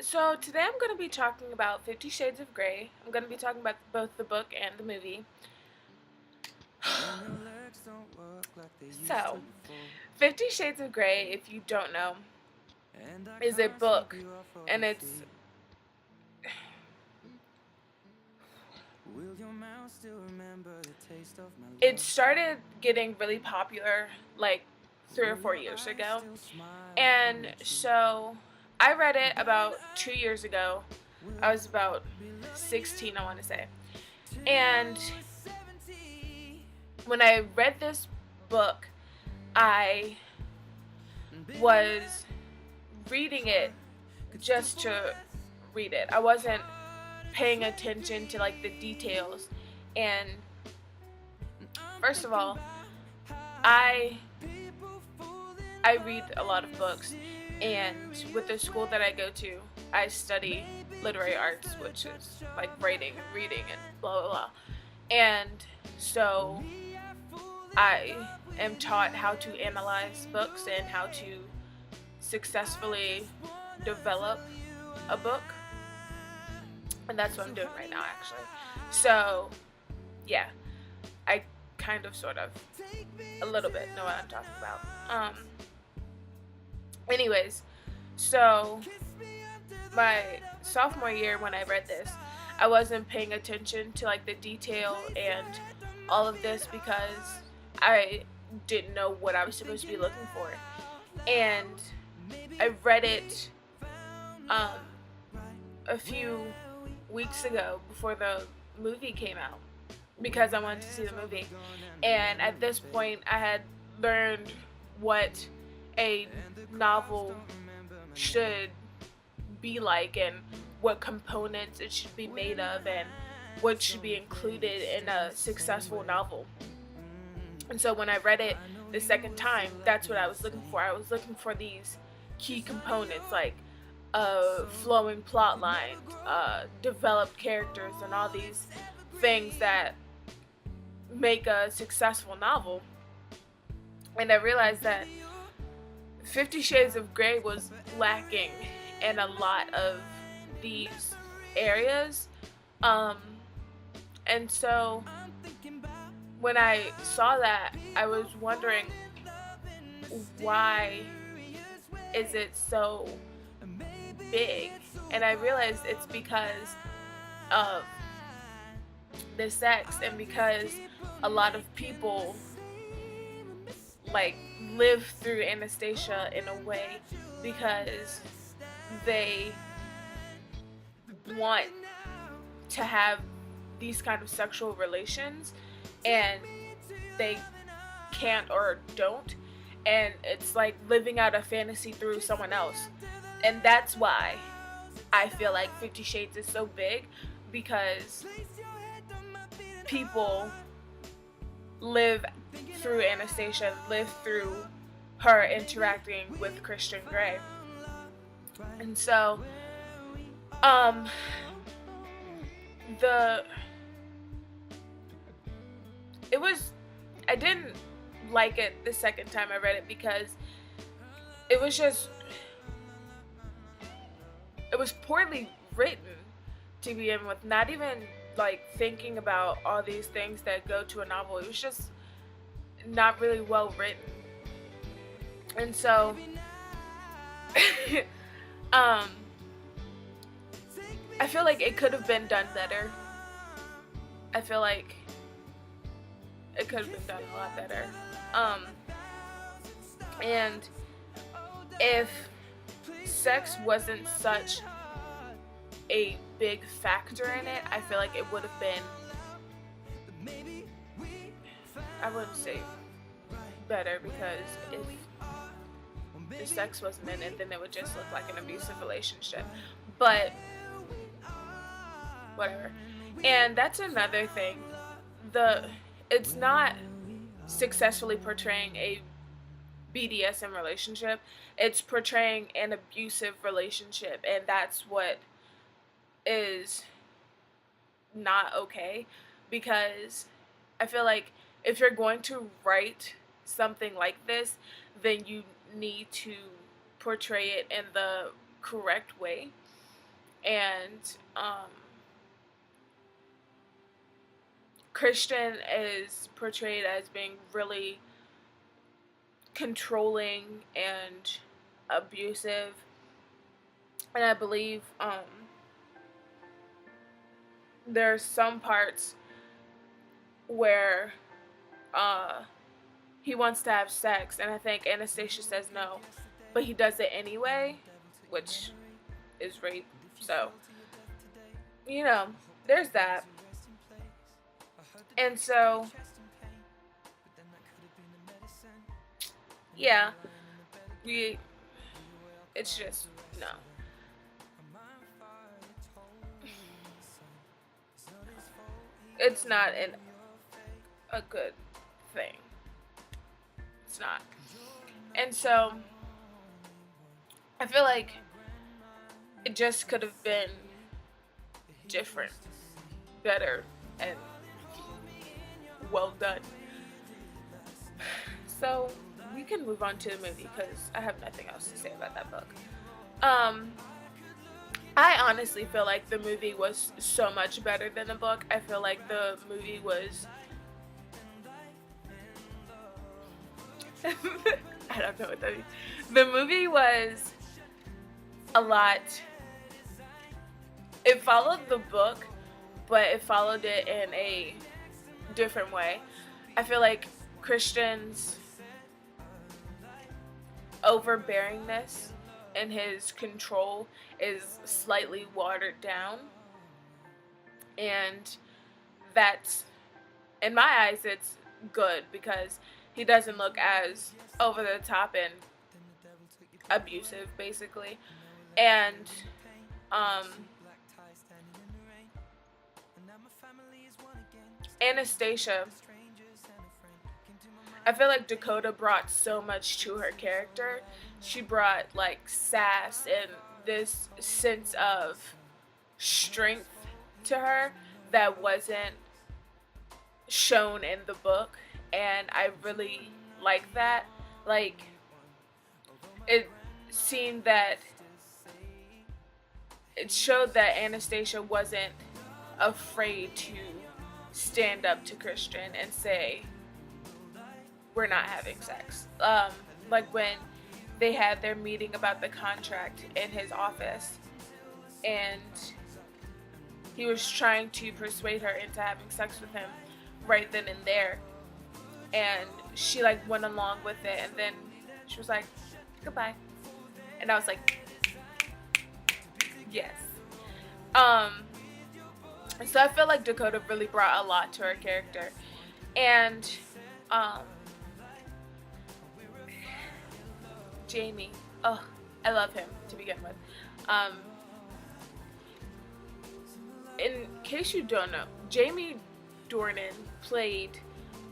So today I'm going to be talking about 50 Shades of Grey. I'm going to be talking about both the book and the movie. So, 50 Shades of Grey, if you don't know, is a book, and it started getting really popular like 3 or 4 years ago. And so I read it about 2 years ago. I was about 16, I want to say. And when I read this book, I was reading it just to read it. I wasn't paying attention to like the details. And first of all, I I read a lot of books, and with the school that I go to, I study literary arts, which is like writing and reading and blah blah blah. And so I am taught how to analyze books and how to successfully develop a book, and that's what I'm doing right now, actually. So, yeah, I kind of, sort of, a little bit know what I'm talking about. Anyways, so my sophomore year when I read this, I wasn't paying attention to like the detail and all of this because I didn't know what I was supposed to be looking for. And I read it um, a few weeks ago before the movie came out because I wanted to see the movie. And at this point, I had learned what a novel should be like and what components it should be made of and what should be included in a successful novel. And so when I read it the second time, that's what I was looking for. I was looking for these key components like a flowing plot line, developed characters, and all these things that make a successful novel. And I realized that 50 Shades of Grey was lacking in a lot of these areas. Um, and so when I saw that, I was wondering, why is it so big? And I realized it's because of the sex and because a lot of people like live through Anastasia in a way because they want to have these kind of sexual relations and they can't or don't, and it's like living out a fantasy through someone else. And that's why I feel like 50 Shades is so big, because people live through Anastasia, live through her interacting with Christian Grey. And so the it was I didn't like it the second time I read it because it was just it was poorly written to begin with, not even like thinking about all these things that go to a novel. It was just not really well written. And so um I feel like it could have been done better. I feel like it could have been done a lot better. And if sex wasn't such a big factor in it, I feel like it would have been, I wouldn't say better, because if the sex wasn't in it, then it would just look like an abusive relationship. But whatever. And that's another thing. It's not successfully portraying a BDSM relationship. It's portraying an abusive relationship, and that's what is not okay, because I feel like if you're going to write something like this, then you need to portray it in the correct way. and Christian is portrayed as being really controlling and abusive, and I believe there's some parts where uh, he wants to have sex, and I think Anastasia says no, but he does it anyway, which is rape. So, you know, there's that. And so, yeah, we, it's just, no. It's not a good thing. It's not. And so, I feel like it just could have been different, better, and well done. So we can move on to the movie because I have nothing else to say about that book. Um, I honestly feel like the movie was so much better than the book. I feel like the movie was I don't know what that means. The movie was a lot. It followed the book, but it followed it in a different way. I feel like Christian's overbearingness and his control is slightly watered down, and that's, in my eyes, it's good because he doesn't look as over the top and abusive, basically. And Anastasia, I feel like Dakota brought so much to her character. She brought like sass and this sense of strength to her that wasn't shown in the book, and I really like that. Like, it seemed that it showed that Anastasia wasn't afraid to stand up to Christian and say, we're not having sex. Like when they had their meeting about the contract in his office, and he was trying to persuade her into having sex with him right then and there, and she like went along with it, and then she was like, goodbye, and I was like, yes. So I feel like Dakota really brought a lot to her character, and Jamie, oh, I love him to begin with. In case you don't know, Jamie Dornan played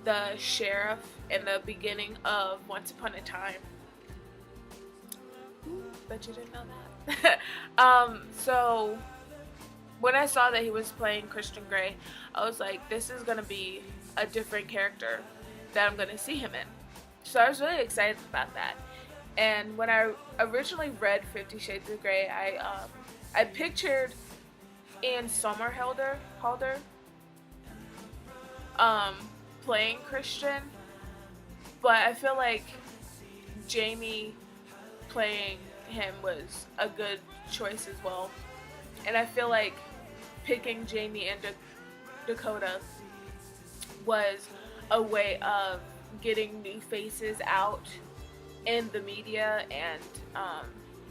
the sheriff in the beginning of Once Upon a Time. Bet you didn't know that. So when I saw that he was playing Christian Grey, I was like, this is gonna be a different character that I'm gonna see him in. So I was really excited about that. And when I originally read 50 Shades of Grey, I pictured Ian Somerhalder playing Christian, but I feel like Jamie playing him was a good choice as well. And I feel like picking Jamie and Dakota was a way of getting new faces out in the media, and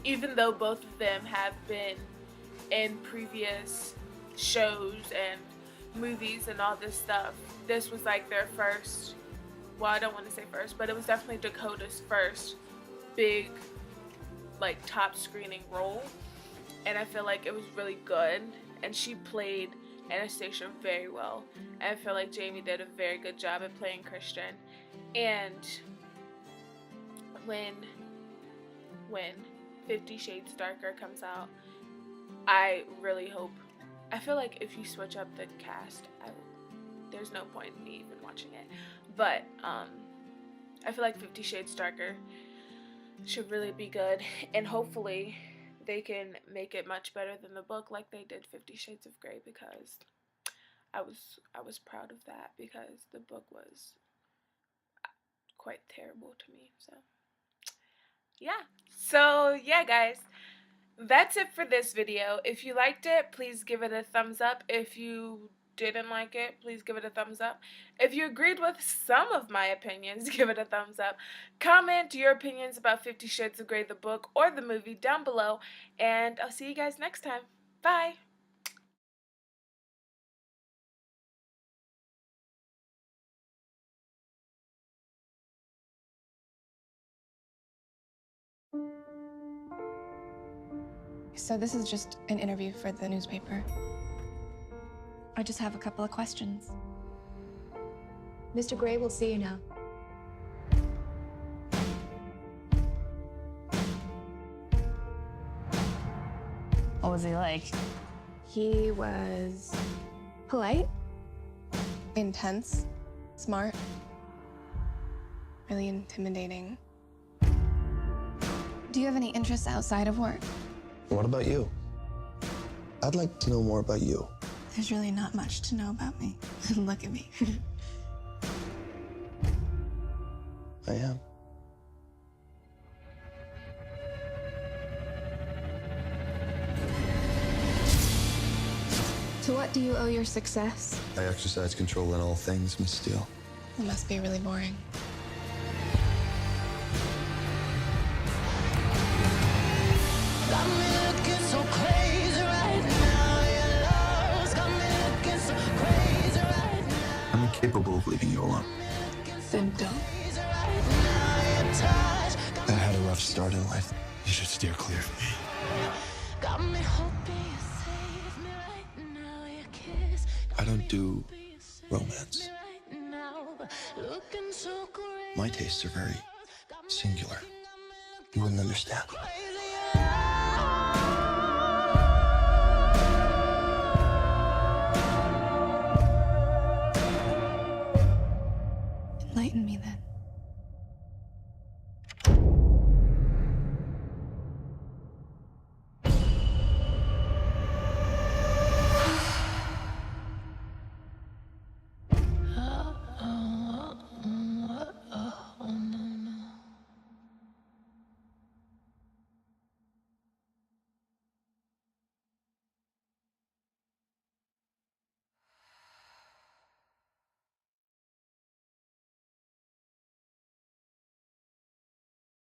even though both of them have been in previous shows and movies and all this stuff, this was like their first, well, I don't want to say first, but it was definitely Dakota's first big like top screening role, and I feel like it was really good, and she played Anastasia very well, and I feel like Jamie did a very good job at playing Christian. And when 50 Shades Darker comes out, I really hope, I feel like if you switch up the cast, there's no point in me even watching it, but I feel like 50 Shades Darker should really be good, and hopefully they can make it much better than the book, like they did 50 Shades of Grey, because I was proud of that, because the book was quite terrible to me. So yeah guys, that's it for this video. If you liked it, please give it a thumbs up. If you didn't like it, please give it a thumbs up. If you agreed with some of my opinions, give it a thumbs up. Comment your opinions about 50 Shades of Grey, the book or the movie, down below, and I'll see you guys next time. Bye! So this is just an interview for the newspaper. I just have a couple of questions. Mr. Grey will see you now. What was he like? He was polite, Intense, smart, really intimidating. Do you have any interests outside of work? What about you? I'd like to know more about you. There's really not much to know about me. Look at me. I am. To what do you owe your success? I exercise control in all things, Miss Steele. It must be really boring. I'm incapable of leaving you alone. Then don't. I had a rough start in life. You should steer clear of me. I don't do romance. My tastes are very singular. You wouldn't understand.